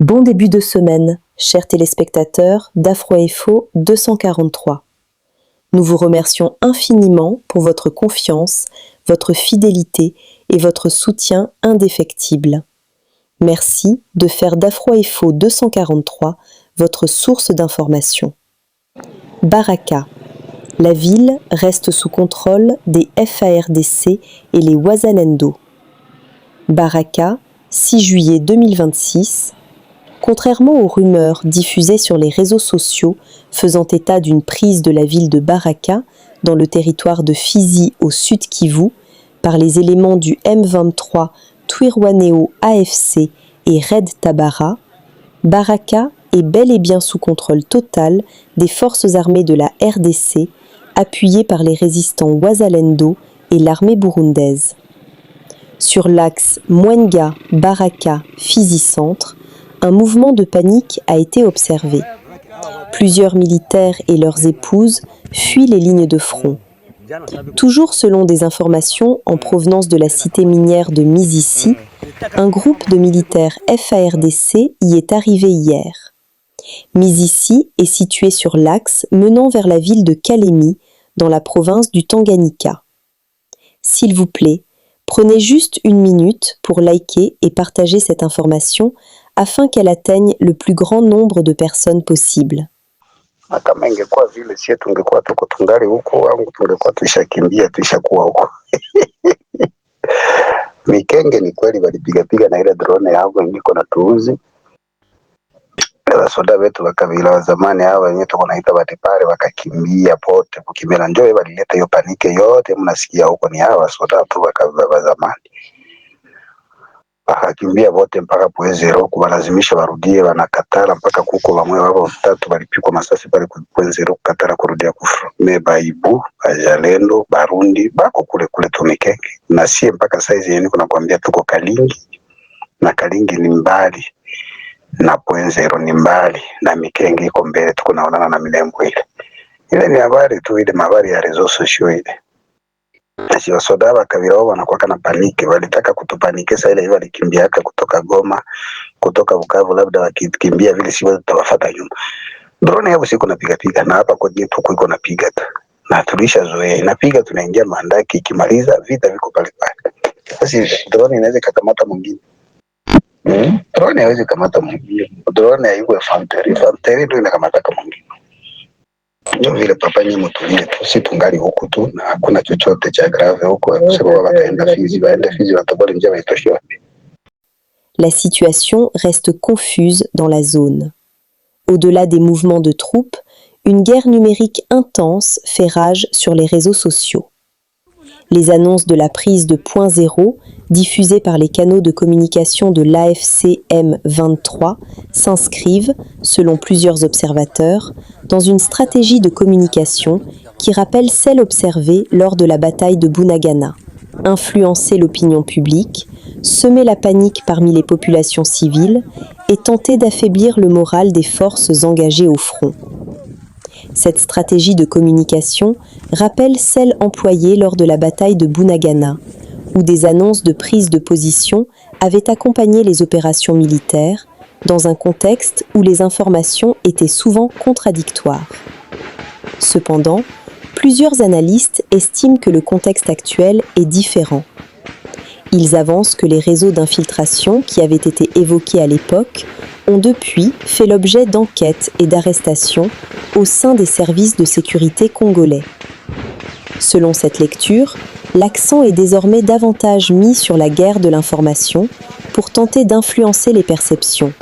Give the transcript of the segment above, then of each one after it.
Bon début de semaine, chers téléspectateurs d'Afro-Info 243. Nous vous remercions infiniment pour votre confiance, votre fidélité et votre soutien indéfectible. Merci de faire d'Afro-Info 243 votre source d'information. Baraka. La ville reste sous contrôle des FARDC et les Wazalendo. Baraka, 6 juillet 2026. Contrairement aux rumeurs diffusées sur les réseaux sociaux faisant état d'une prise de la ville de Baraka dans le territoire de Fizi au Sud Kivu par les éléments du M23 Twirwaneho AFC et Red Tabara, Baraka est bel et bien sous contrôle total des forces armées de la RDC appuyées par les résistants Wazalendo et l'armée burundaise. Sur l'axe Mwenga-Baraka-Fizi Centre, un mouvement de panique a été observé. Plusieurs militaires et leurs épouses fuient les lignes de front. Toujours selon des informations en provenance de la cité minière de Mizissi, un groupe de militaires FARDC y est arrivé hier. Mizissi est situé sur l'axe menant vers la ville de Kalemi, dans la province du Tanganyika. S'il vous plaît, prenez juste une minute pour liker et partager cette information afin qu'elle atteigne le plus grand nombre de personnes possible. Kama ingekuwa vile sie tungekuwa tuko tungali huko au tungekuwa tushakimbia tushakuwa huko. Mikenge ni kweli walipiga na ile drone yao niko na tuuzi. Soda wetu wakabila wa zamani hao wenyewe tuko naita batipare wakakimbia pote kukimbia njoo walileta hiyo panike yote mnasikia huko ni hawa soda tu wa zamani. Wakakimbia wote mpaka Pwezero kubalazimisha warudie wanakatala mpaka kuko wamwe wao tatu walipikwa masasi pale Pwezero kukatala kurudia kufuru. Mebaibu, Bajalendo, Barundi bako kule Tumikenge. Na sie mpaka saizi yenyewe kunakwambia tuko Kalingi. Na Kalingi ni mbali. Na Pwezero ni mbali na Mikenge iko mbele tuko naonana na Milembo ile. Ile ni habari tu ile habari ya rezo sosio ile. Si wasoda wakabila wao wanakuwa na panike, walitaka kutupanike sasa ile hiyo walikimbiaka kutoka Goma, kutoka Bukavu labda wakikimbia vile si wao tutawafuata nyuma. Drone hapo siku napiga na hapa kwa nini tuko iko napiga tu. Na tulishazoea inapiga tunaingia mandaki ikimaliza vita viko pale pale. Sasa drone inaweza kukamata mwingine. Drone haiwezi kukamata mwingine. Drone haiko infantry ndio inakamata kama mwingine. Ndio vile papa ni mtulie tu si tungali huku tu na hakuna chochote cha grave huko sababu wataenda Fizi watabole njia waitoshi wapi. La situation reste confuse dans la zone. Au-delà des mouvements de troupes, une guerre numérique intense fait rage sur les réseaux sociaux. Les annonces de la prise de point zéro, diffusées par les canaux de communication de l'AFC M23, s'inscrivent, selon plusieurs observateurs, dans une stratégie de communication qui rappelle celle observée lors de la bataille de Bunagana. Influencer l'opinion publique, semer la panique parmi les populations civiles et tenter d'affaiblir le moral des forces engagées au front. Cette stratégie de communication rappelle celle employée lors de la bataille de Bunagana, où des annonces de prise de position avaient accompagné les opérations militaires, dans un contexte où les informations étaient souvent contradictoires. Cependant, plusieurs analystes estiment que le contexte actuel est différent. Ils avancent que les réseaux d'infiltration qui avaient été évoqués à l'époque ont depuis fait l'objet d'enquêtes et d'arrestations au sein des services de sécurité congolais. Selon cette lecture, l'accent est désormais davantage mis sur la guerre de l'information pour tenter d'influencer les perceptions,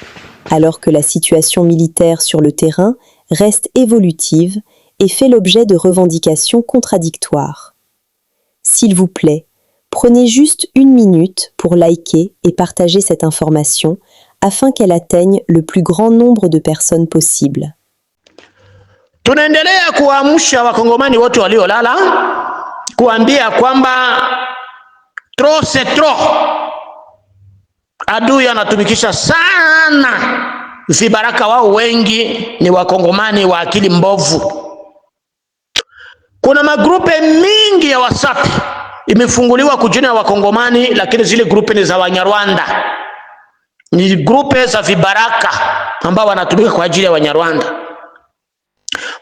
alors que la situation militaire sur le terrain reste évolutive et fait l'objet de revendications contradictoires. S'il vous plaît, prenez juste une minute pour liker et partager cette information afin qu'elle atteigne le plus grand nombre de personnes possible. Tunaendelea kuamsha wakongomani wote waliolala kuambia kwamba trop c'est trop. Adui anatumikisha sana vibaraka wao, wengi ni wakongomani wa akili mbovu. Kuna magrupe mingi mingi ya WhatsApp imefunguliwa kujina ya Wakongomani, lakini zile grupe ni za Wanyarwanda, ni grupe za vibaraka ambao wanatumika kwa ajili ya Wanyarwanda.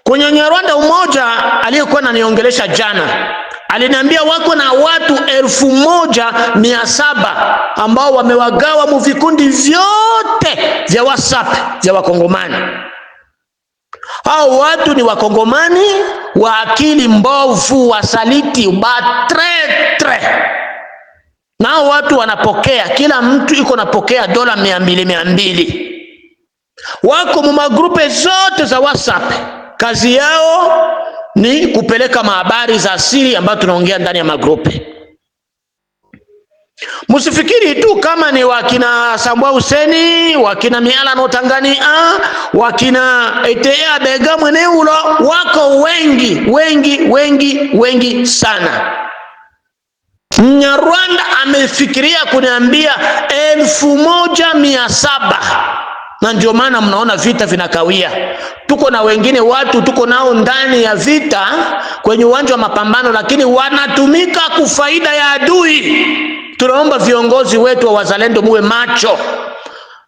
Kwenye Nyarwanda umoja aliyekuwa ananiongelesha jana aliniambia wako na watu 1700 ambao wamewagawa mu vikundi vyote vya WhatsApp vya Wakongomani. Hao watu ni Wakongomani wa akili mbovu, wasaliti, batretre. Nao watu wanapokea, kila mtu iko napokea dola 200. Wako mu magrupe zote za WhatsApp. Kazi yao ni kupeleka mahabari za siri ambayo tunaongea ndani ya magrupe. Musifikiri tu kama ni wakina Sambwa Huseni, wakina Miala no Tanganyika, wakina Etea Bega Mweneulo, wako wengi sana. Mnyarwanda amefikiria kuniambia 1700, na ndio maana mnaona vita vinakawia. Tuko na wengine watu tuko nao ndani ya vita kwenye uwanja wa mapambano, lakini wanatumika kufaida ya adui. Tunaomba viongozi wetu wa wazalendo muwe macho,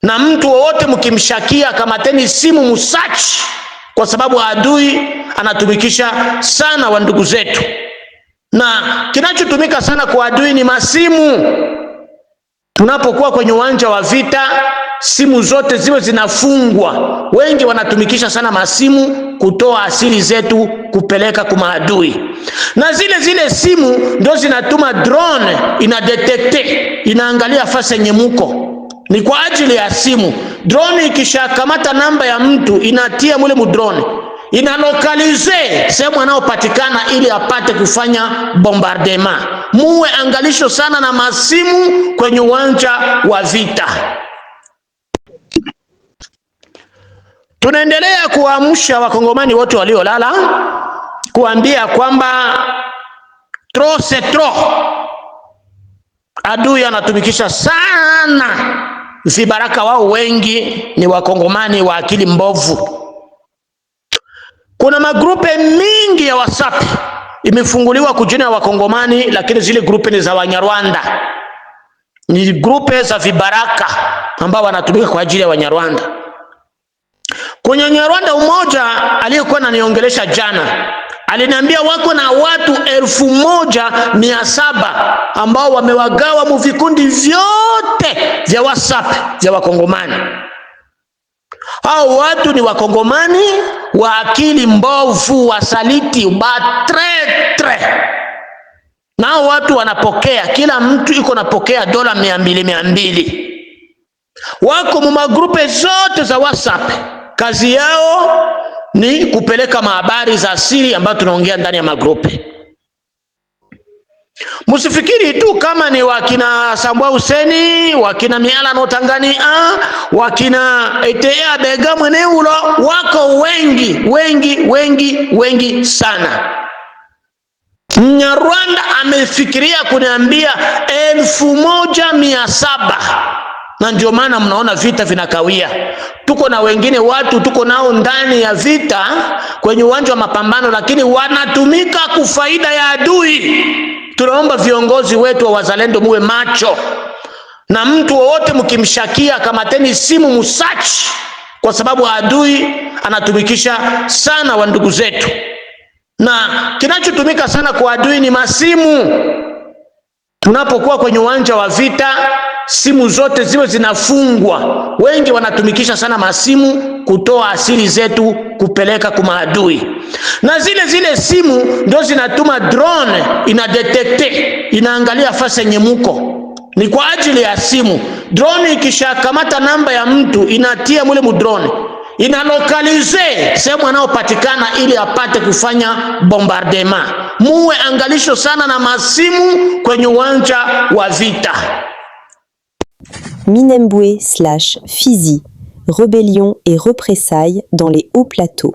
na mtu wowote mkimshakia kamateni simu musachi, kwa sababu adui anatumikisha sana wa ndugu zetu, na kinachotumika sana kwa adui ni masimu. Tunapokuwa kwenye uwanja wa vita, simu zote ziwe zinafungwa. Wengi wanatumikisha sana masimu kutoa asili zetu kupeleka kwa maadui, na zile simu ndio zinatuma drone inadetekte, inaangalia fasi yenye muko. Ni kwa ajili ya simu. Drone ikishakamata namba ya mtu inatia mule mu drone, inalokalize sehemu anayopatikana ili apate kufanya bombardement. Muwe angalisho sana na masimu kwenye uwanja wa vita. Tunaendelea kuamsha Wakongomani wote waliolala, kuambia kwamba trop c'est trop. Adui anatumikisha sana vibaraka wao, wengi ni Wakongomani wa akili mbovu. Kuna magrupe mingi ya WhatsApp imefunguliwa kujina ya Wakongomani, lakini zile grupe ni za Wanyarwanda, ni grupe za vibaraka ambao wanatumika kwa ajili ya Wanyarwanda. Kwenye Nyarwanda umoja aliyekuwa ananiongelesha jana aliniambia wako na watu 1700 ambao wamewagawa mu vikundi vyote vya WhatsApp vya Wakongomani. Hao watu ni Wakongomani wa akili mbovu, wasaliti, batretre. Nao watu wanapokea, kila mtu iko napokea dola 200. Wako mu magrupe zote za WhatsApp. Kazi yao ni kupeleka mahabari za siri ambayo tunaongea ndani ya magrupe. Musifikiri tu kama ni wakina Sambwa Huseni, wakina Miala no Tanganyika, wakina Etea Bega Mweneulo, wako wengi sana. Mnyarwanda amefikiria kuniambia 1700, na ndio maana mnaona vita vinakawia. Tuko na wengine watu tuko nao ndani ya vita kwenye uwanja wa mapambano, lakini wanatumika kufaida ya adui. Tunaomba viongozi wetu wa wazalendo muwe macho, na mtu wowote mkimshakia kamateni simu musachi, kwa sababu adui anatumikisha sana wa ndugu zetu, na kinachotumika sana kwa adui ni masimu. Tunapokuwa kwenye uwanja wa vita, simu zote ziwe zinafungwa. Wengi wanatumikisha sana masimu kutoa asili zetu kupeleka kwa maadui, na zile simu ndio zinatuma drone inadetekte, inaangalia fasi yenye muko. Ni kwa ajili ya simu. Drone ikishakamata namba ya mtu inatia mule mu drone, inalokalize sehemu anayopatikana ili apate kufanya bombardement. Muwe angalisho sana na masimu kwenye uwanja wa vita. Minembwe/Fizi, rébellion et représailles dans les hauts plateaux.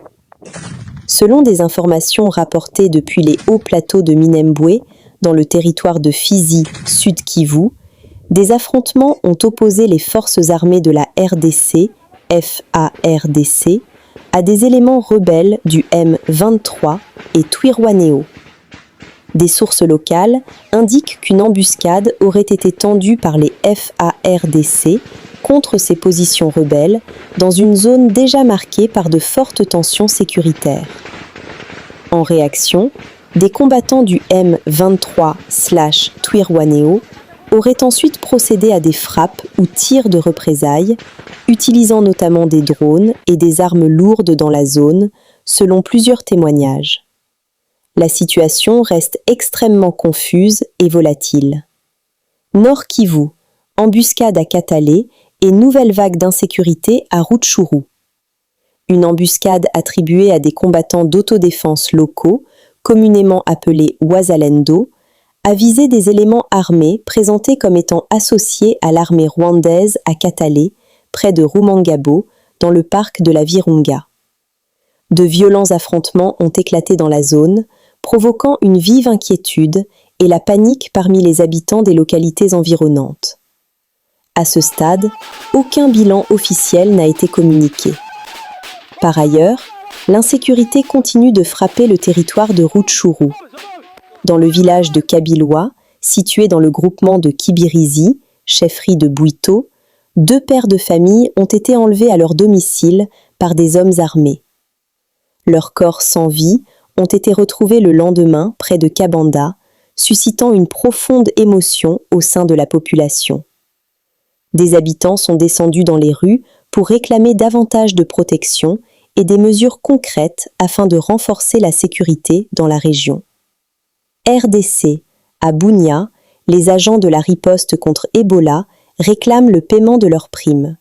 Selon des informations rapportées depuis les hauts plateaux de Minembwe, dans le territoire de Fizi, Sud Kivu, des affrontements ont opposé les forces armées de la RDC, FARDC, à des éléments rebelles du M23 et Twirwanéo. Des sources locales indiquent qu'une embuscade aurait été tendue par les FARDC contre ces positions rebelles dans une zone déjà marquée par de fortes tensions sécuritaires. En réaction, des combattants du M23/Twirwaneho auraient ensuite procédé à des frappes ou tirs de représailles, utilisant notamment des drones et des armes lourdes dans la zone, selon plusieurs témoignages. La situation reste extrêmement confuse et volatile. Nord Kivu, embuscade à Katale et nouvelle vague d'insécurité à Rutshuru. Une embuscade attribuée à des combattants d'autodéfense locaux, communément appelés Wazalendo, a visé des éléments armés présentés comme étant associés à l'armée rwandaise à Katale, près de Rumangabo, dans le parc de la Virunga. De violents affrontements ont éclaté dans la zone, provoquant une vive inquiétude et la panique parmi les habitants des localités environnantes. À ce stade, aucun bilan officiel n'a été communiqué. Par ailleurs, l'insécurité continue de frapper le territoire de Rutshuru. Dans le village de Kabilwa, situé dans le groupement de Kibirizi, chefferie de Bwito, 2 pères de famille ont été enlevés à leur domicile par des hommes armés. Leurs corps sans vie ont été retrouvés le lendemain près de Kabanda, suscitant une profonde émotion au sein de la population. Des habitants sont descendus dans les rues pour réclamer davantage de protection et des mesures concrètes afin de renforcer la sécurité dans la région. RDC, à Bunia, les agents de la riposte contre Ebola réclament le paiement de leurs primes.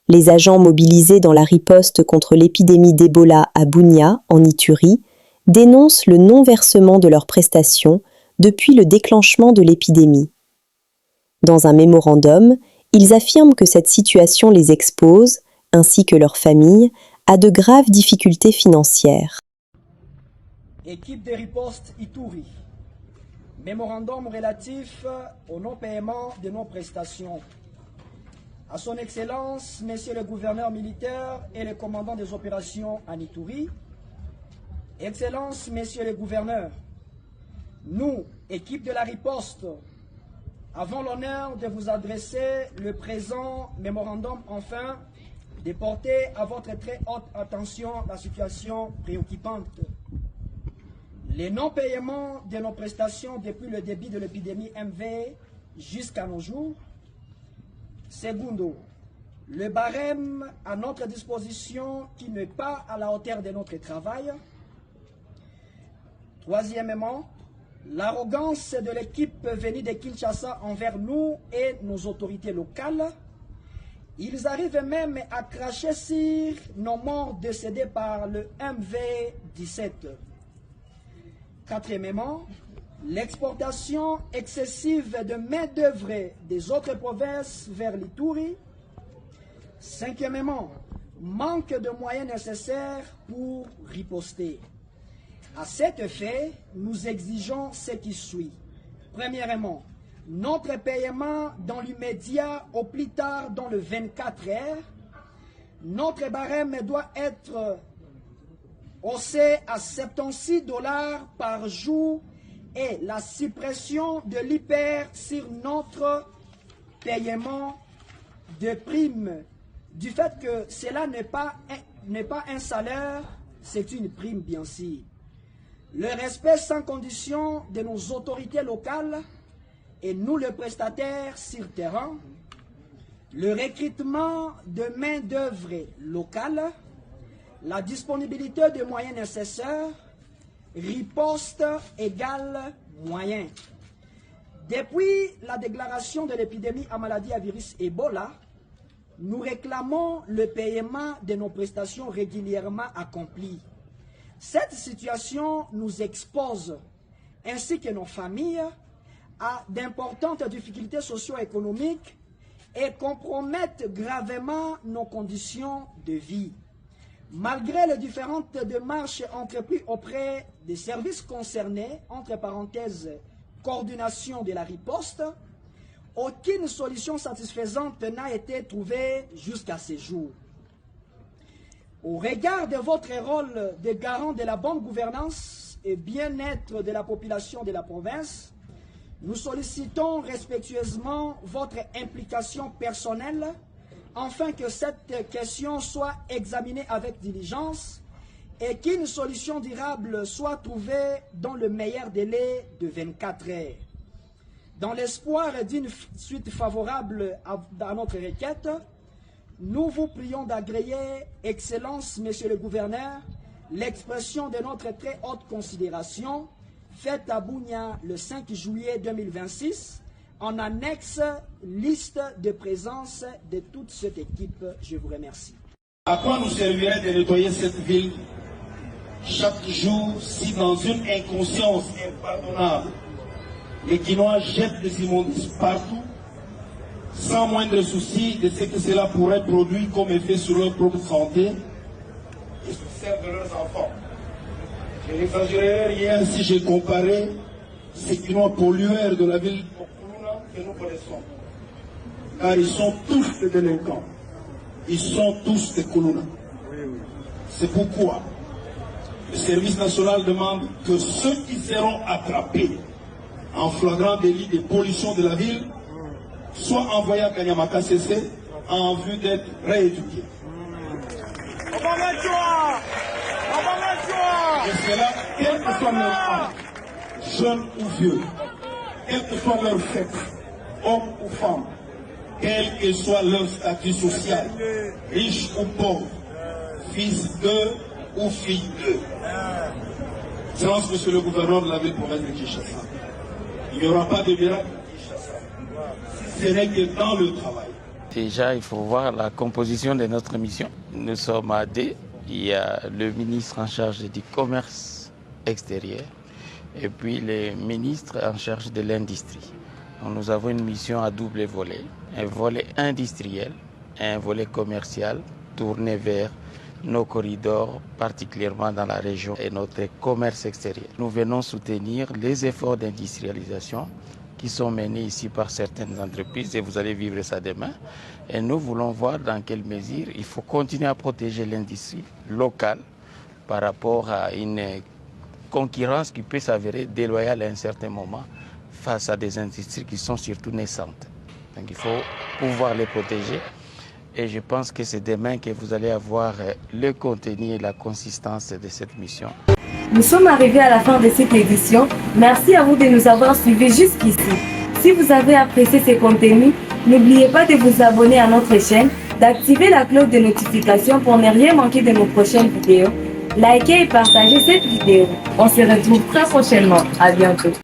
Les agents mobilisés dans la riposte contre l'épidémie d'Ebola à Bunia, en Ituri, dénoncent le non-versement de leurs prestations depuis le déclenchement de l'épidémie. Dans un mémorandum, ils affirment que cette situation les expose, ainsi que leurs familles, à de graves difficultés financières. Équipe de riposte Ituri. Mémorandum relatif au non-paiement de nos prestations. À son Excellence, Monsieur le gouverneur militaire et le commandant des opérations en Ituri, Excellence, Messieurs les gouverneurs, nous, équipe de la riposte, avons l'honneur de vous adresser le présent mémorandum afin de porter à votre très haute attention la situation préoccupante. Les non-paiements de nos prestations depuis le début de l'épidémie MV jusqu'à nos jours. Segundo, le barème à notre disposition qui n'est pas à la hauteur de notre travail. Troisièmement, l'arrogance de l'équipe venue de Kinshasa envers nous et nos autorités locales. Ils arrivent même à cracher sur nos morts décédés par le MV-17. Quatrièmement, l'exportation excessive de main-d'œuvre des autres provinces vers l'Ituri. Cinquièmement, manque de moyens nécessaires pour riposter. À cet effet, nous exigeons ce qui suit. Premièrement, notre paiement dans l'immédiat au plus tard dans le 24 heures. Notre barème doit être haussé à 76 $ par jour et la suppression de l'hyper sur notre paiement de primes. Du fait que cela n'est pas un salaire, c'est une prime bien sûr. Le respect sans condition de nos autorités locales et nous les prestataires sur terrain, le recrutement de main-d'œuvre locale, la disponibilité des moyens nécessaires, riposte égale moyens. Depuis la déclaration de l'épidémie à maladie à virus Ebola, nous réclamons le paiement de nos prestations régulièrement accomplies. Cette situation nous expose, ainsi que nos familles, à d'importantes difficultés socio-économiques et compromettent gravement nos conditions de vie. Malgré les différentes démarches entreprises auprès des services concernés, entre parenthèses, coordination de la riposte, aucune solution satisfaisante n'a été trouvée jusqu'à ce jour. Au regard de votre rôle de garant de la bonne gouvernance et bien-être de la population de la province, nous sollicitons respectueusement votre implication personnelle afin que cette question soit examinée avec diligence et qu'une solution durable soit trouvée dans le meilleur délai de 24 heures. Dans l'espoir d'une suite favorable à notre requête, nous vous prions d'agréer, Excellence, Monsieur le Gouverneur, l'expression de notre très haute considération faite à Bunia le 5 juillet 2026 en annexe liste de présence de toute cette équipe. Je vous remercie. À quoi nous servirait de nettoyer cette ville chaque jour si dans une inconscience impardonnable, les Guinois jettent des immondices partout, sans moindre souci de ce que cela pourrait produire comme effet sur leur propre santé et sur celle de leurs enfants. Je n'exagérerai rien si je comparais ces Guinois pollueurs de la ville que nous connaissons. Car ils sont tous des délinquants. Ils sont tous des Koulouna. C'est pourquoi le service national demande que ceux qui seront attrapés en flagrant délit de pollution de la ville soient envoyés à Kanyamaka CC en vue d'être rééduqués. Et cela, quel que soit leur âge, jeunes ou vieux, quel que soit leur sexe, hommes ou femmes, quel que soit leur statut social, riche ou pauvre, fils d'eux ou fille d'eux. Excellence, Monsieur le gouverneur de la ville-province de Kinshasa, il n'y aura pas de miracle à Kinshasa, si ce n'est que dans le travail. Déjà, il faut voir la composition de notre mission. Nous sommes à deux. Il y a le ministre en charge du commerce extérieur et puis le ministre en charge de l'industrie. Nous avons une mission à double volet, un volet industriel et un volet commercial tourné vers nos corridors, particulièrement dans la région et notre commerce extérieur. Nous venons soutenir les efforts d'industrialisation qui sont menés ici par certaines entreprises et vous allez vivre ça demain. Et nous voulons voir dans quelle mesure il faut continuer à protéger l'industrie locale par rapport à une concurrence qui peut s'avérer déloyale à un certain moment face à des industries qui sont surtout naissantes. Donc il faut pouvoir les protéger. Et je pense que c'est demain que vous allez avoir le contenu et la consistance de cette mission. Nous sommes arrivés à la fin de cette édition. Merci à vous de nous avoir suivis jusqu'ici. Si vous avez apprécié ces contenus, n'oubliez pas de vous abonner à notre chaîne, d'activer la cloche de notification pour ne rien manquer de nos prochaines vidéos. Likez et partagez cette vidéo. On se retrouve très prochainement. À bientôt.